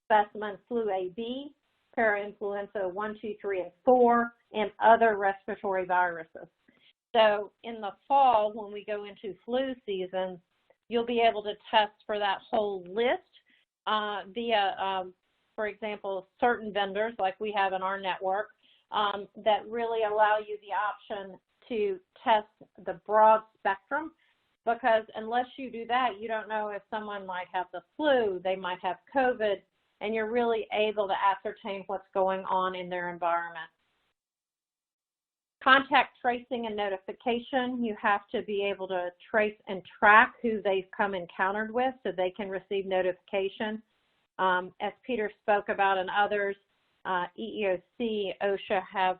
specimen flu A/B, parainfluenza 1, 2, 3, and 4, and other respiratory viruses. So in the fall, when we go into flu season, you'll be able to test for that whole list via, for example, certain vendors like we have in our network that really allow you the option to test the broad spectrum, because unless you do that, you don't know if someone might have the flu, they might have COVID, and you're really able to ascertain what's going on in their environment. Contact tracing and notification, you have to be able to trace and track who they've come encountered with so they can receive notification. As Peter spoke about and others, EEOC, OSHA have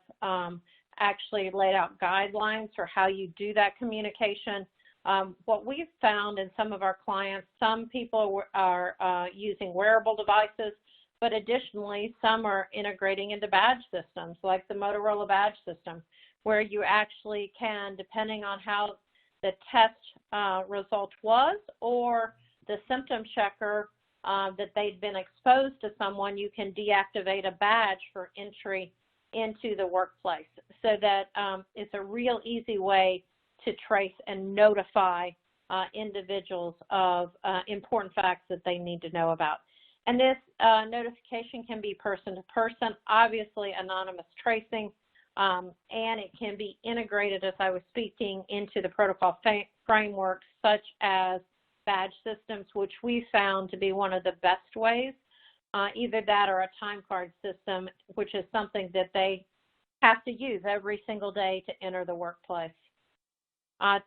actually laid out guidelines for how you do that communication. What we've found in some of our clients, some people are using wearable devices, but additionally, some are integrating into badge systems like the Motorola badge system, where you actually can, depending on how the test result was or the symptom checker that they'd been exposed to someone, you can deactivate a badge for entry into the workplace, so that it's a real easy way to trace and notify individuals of important facts that they need to know about. And this notification can be person to person, obviously anonymous tracing, and it can be integrated, as I was speaking, into the protocol frameworks such as badge systems, which we found to be one of the best ways, either that or a time card system, which is something that they have to use every single day to enter the workplace.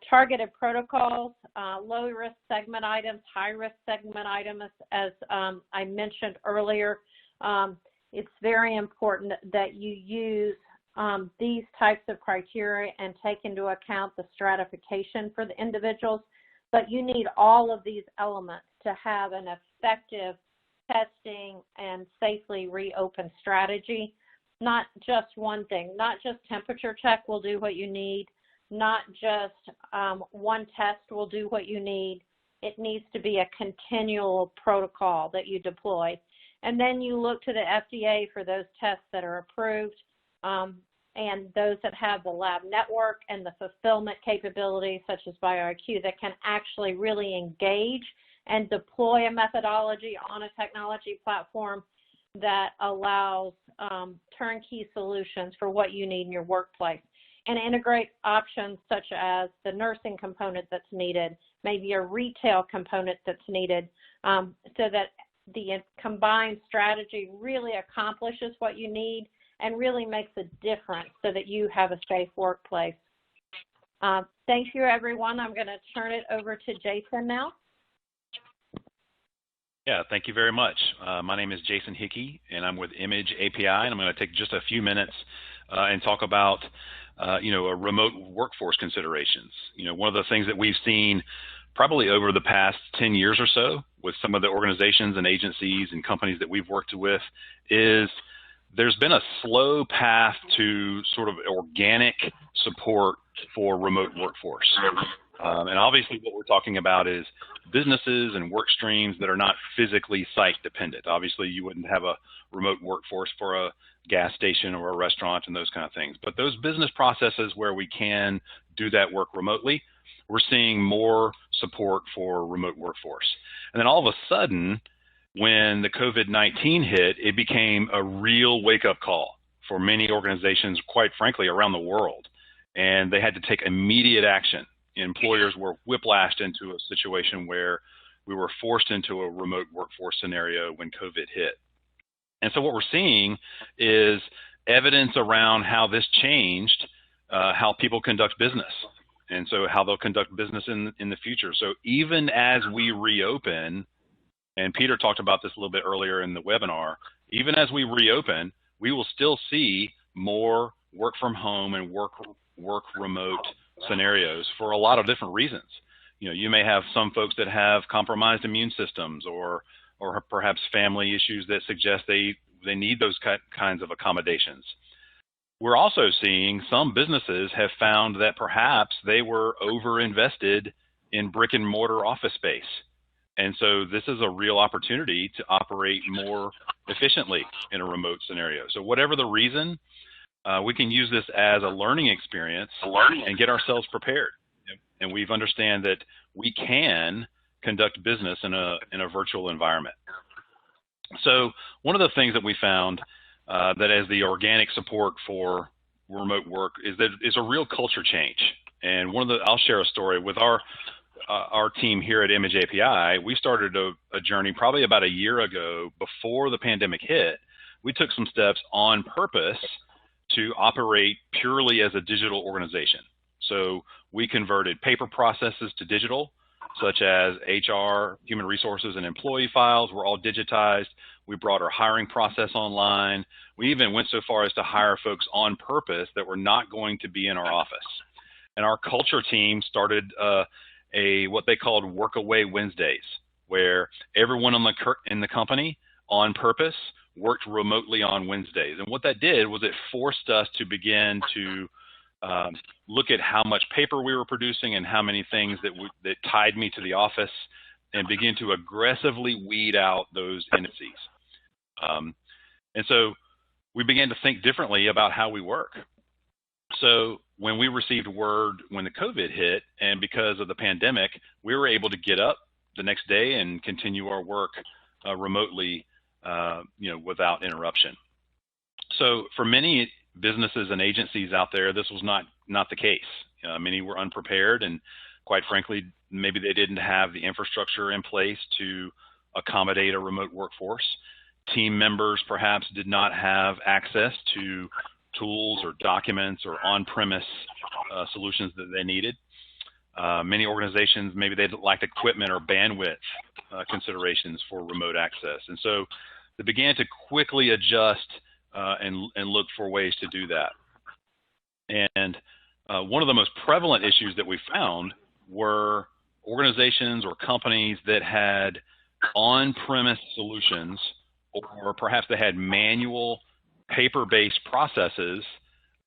Targeted protocols, low-risk segment items, high-risk segment items, as I mentioned earlier. It's very important that you use these types of criteria and take into account the stratification for the individuals, but you need all of these elements to have an effective testing and safely reopen strategy. Not just one thing, not just temperature check will do what you need, not just one test will do what you need. It needs to be a continual protocol that you deploy. And then you look to the FDA for those tests that are approved, and those that have the lab network and the fulfillment capabilities, such as BioIQ, that can actually really engage and deploy a methodology on a technology platform that allows turnkey solutions for what you need in your workplace, and integrate options such as the nursing component that's needed, maybe a retail component that's needed, so that the combined strategy really accomplishes what you need and really makes a difference so that you have a safe workplace. Thank you, everyone. I'm going to turn it over to Jason now. Yeah, thank you very much. My name is Jason Hickey, and I'm with Image API, and I'm going to take just a few minutes and talk about, remote workforce considerations. One of the things that we've seen probably over the past 10 years or so with some of the organizations and agencies and companies that we've worked with is there's been a slow path to sort of organic support for remote workforce. And obviously what we're talking about is businesses and work streams that are not physically site dependent. Obviously you wouldn't have a remote workforce for a gas station or a restaurant and those kind of things. But those business processes where we can do that work remotely, we're seeing more support for remote workforce. And then all of a sudden, when the COVID-19 hit, it became a real wake-up call for many organizations, quite frankly, around the world. And they had to take immediate action. Employers were whiplashed into a situation where we were forced into a remote workforce scenario when COVID hit. And so what we're seeing is evidence around how this changed how people conduct business, and so how they'll conduct business in the future. So even as we reopen, and Peter talked about this a little bit earlier in the webinar, even as we reopen, we will still see more work from home and work remote scenarios for a lot of different reasons. You may have some folks that have compromised immune systems or perhaps family issues that suggest they need those kinds of accommodations. We're also seeing some businesses have found that perhaps they were overinvested in brick and mortar office space. And so this is a real opportunity to operate more efficiently in a remote scenario. So whatever the reason, we can use this as a learning experience and get ourselves prepared. And we understand that we can conduct business in a virtual environment. So one of the things that we found that as the organic support for remote work is that it's a real culture change. And I'll share a story with our team here at Image API. We started a journey probably about a year ago before the pandemic hit. We took some steps on purpose to operate purely as a digital organization. So we converted paper processes to digital, such as HR, human resources, and employee files were all digitized. We brought our hiring process online. We even went so far as to hire folks on purpose that were not going to be in our office. And our culture team started what they called Workaway Wednesdays, where everyone in the company on purpose worked remotely on Wednesdays. And what that did was it forced us to begin to look at how much paper we were producing and how many things that tied me to the office, and begin to aggressively weed out those tendencies. And so we began to think differently about how we work. So when we received word when the COVID hit, and because of the pandemic, we were able to get up the next day and continue our work remotely, without interruption. So for many businesses and agencies out there, this was not the case. Many were unprepared, and quite frankly, maybe they didn't have the infrastructure in place to accommodate a remote workforce. Team members perhaps did not have access to tools or documents or on-premise solutions that they needed. Many organizations, maybe they lacked equipment or bandwidth considerations for remote access. And so they began to quickly adjust and look for ways to do that. And one of the most prevalent issues that we found were organizations or companies that had on-premise solutions, or perhaps they had manual paper-based processes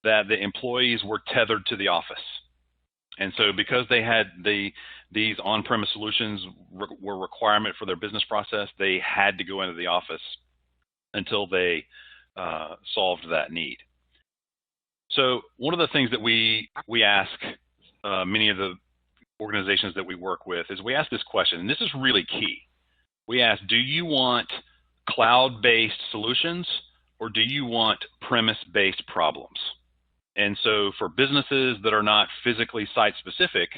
that the employees were tethered to the office. And so because they had these on-premise solutions were a requirement for their business process, they had to go into the office until they solved that need. So one of the things that we ask many of the organizations that we work with is we ask this question, and this is really key. We ask, do you want cloud-based solutions, or do you want premise-based problems? And so for businesses that are not physically site-specific,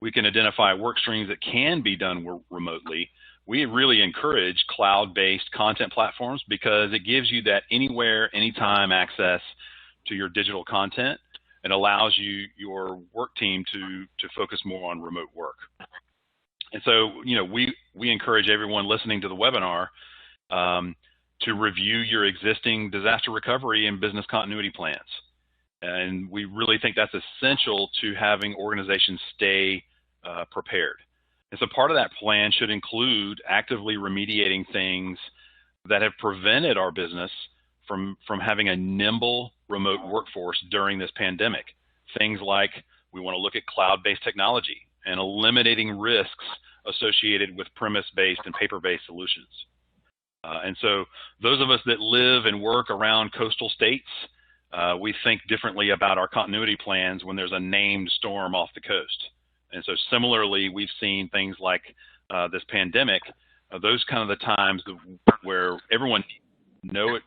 we can identify work streams that can be done remotely. We really encourage cloud-based content platforms because it gives you that anywhere, anytime access to your digital content and allows your work team to focus more on remote work. And so, we encourage everyone listening to the webinar to review your existing disaster recovery and business continuity plans. And we really think that's essential to having organizations stay prepared. And so part of that plan should include actively remediating things that have prevented our business from having a nimble remote workforce during this pandemic. Things like we want to look at cloud-based technology and eliminating risks associated with premise-based and paper-based solutions. And so those of us that live and work around coastal states, we think differently about our continuity plans when there's a named storm off the coast. And so similarly, we've seen things like this pandemic, those kind of the times where everyone knows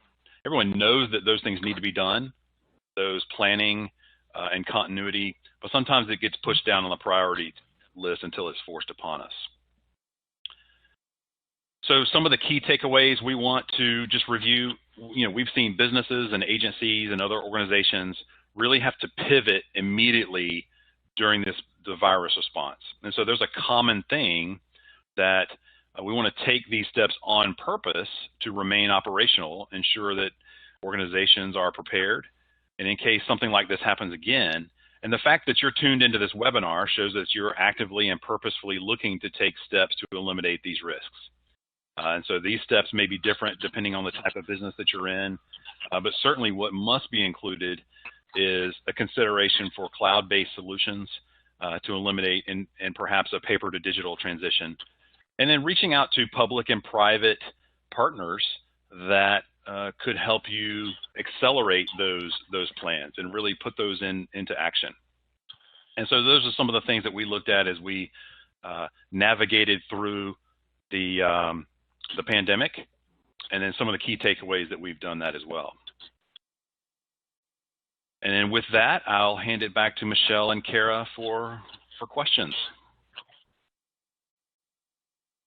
that those things need to be done, those planning and continuity, but sometimes it gets pushed down on the priority list until it's forced upon us. So some of the key takeaways we want to just review, we've seen businesses and agencies and other organizations really have to pivot immediately during the virus response. And so there's a common thing that we want to take these steps on purpose to remain operational, ensure that organizations are prepared, and in case something like this happens again. And the fact that you're tuned into this webinar shows that you're actively and purposefully looking to take steps to eliminate these risks. And so these steps may be different depending on the type of business that you're in, but certainly what must be included is a consideration for cloud-based solutions to eliminate and perhaps a paper to digital transition. And then reaching out to public and private partners that could help you accelerate those plans and really put those into action. And so those are some of the things that we looked at as we navigated through the pandemic, and then some of the key takeaways that we've done that as well. And then with that, I'll hand it back to Michele and Kara for questions.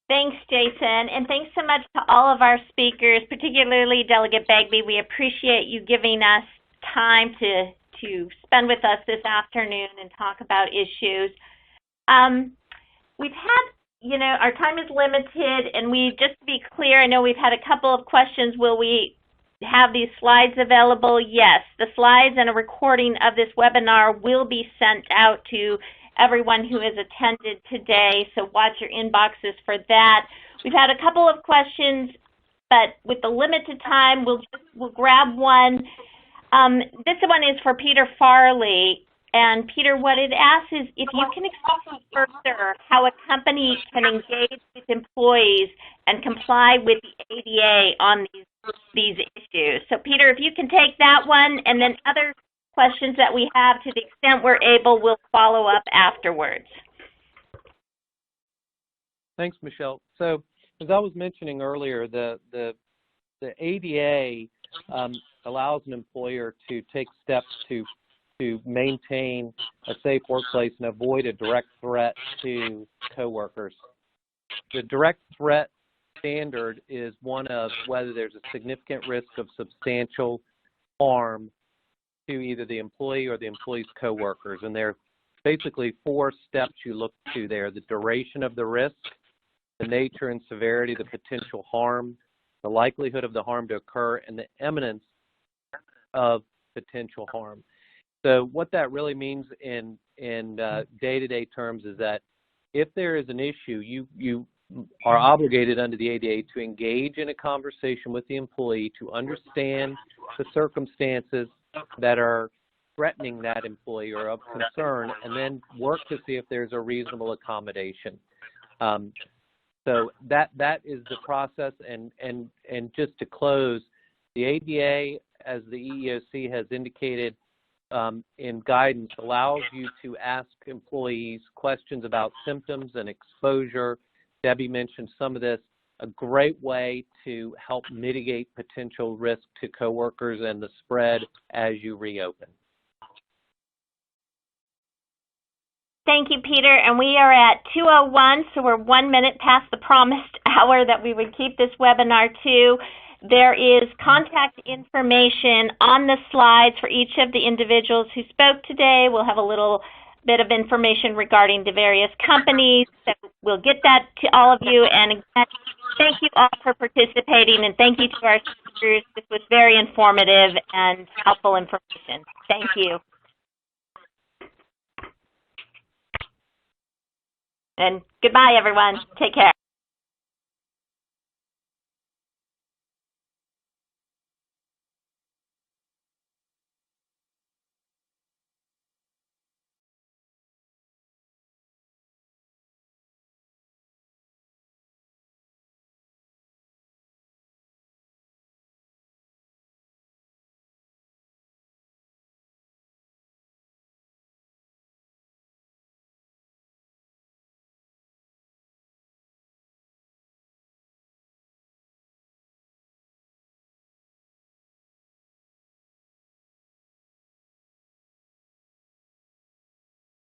Thanks, Jason, and thanks so much to all of our speakers, particularly Delegate Bagby. We appreciate you giving us time to spend with us this afternoon and talk about issues. We've had, our time is limited, and just to be clear, I know we've had a couple of questions. Will we have these slides available? Yes, the slides and a recording of this webinar will be sent out to everyone who has attended today, so watch your inboxes for that. We've had a couple of questions, but with the limited time, we'll grab one. This one is for Peter Farley. And Peter, what it asks is if you can explain further how a company can engage with employees and comply with the ADA on these these issues. So Peter, if you can take that one, and then other questions that we have, to the extent we're able, we'll follow up afterwards. Thanks, Michele. So as I was mentioning earlier, the ADA allows an employer to take steps to maintain a safe workplace and avoid a direct threat to coworkers. The direct threat standard is one of whether there's a significant risk of substantial harm to either the employee or the employee's coworkers. And there are basically 4 steps you look to there: the duration of the risk, the nature and severity of the potential harm, the likelihood of the harm to occur, and the imminence of potential harm. So what that really means in day-to-day terms is that if there is an issue, you are obligated under the ADA to engage in a conversation with the employee to understand the circumstances that are threatening that employee or of concern, and then work to see if there's a reasonable accommodation. So that is the process. And just to close, the ADA, as the EEOC has indicated in guidance, allows you to ask employees questions about symptoms and exposure. Debbie mentioned some of this. A great way to help mitigate potential risk to coworkers and the spread as you reopen. Thank you, Peter. And we are at 2:01, so we're 1 minute past the promised hour that we would keep this webinar to. There is contact information on the slides for each of the individuals who spoke today. We'll have a little bit of information regarding the various companies. So we'll get that to all of you. And again, thank you all for participating, and thank you to our speakers. This was very informative and helpful information. Thank you. And goodbye, everyone. Take care.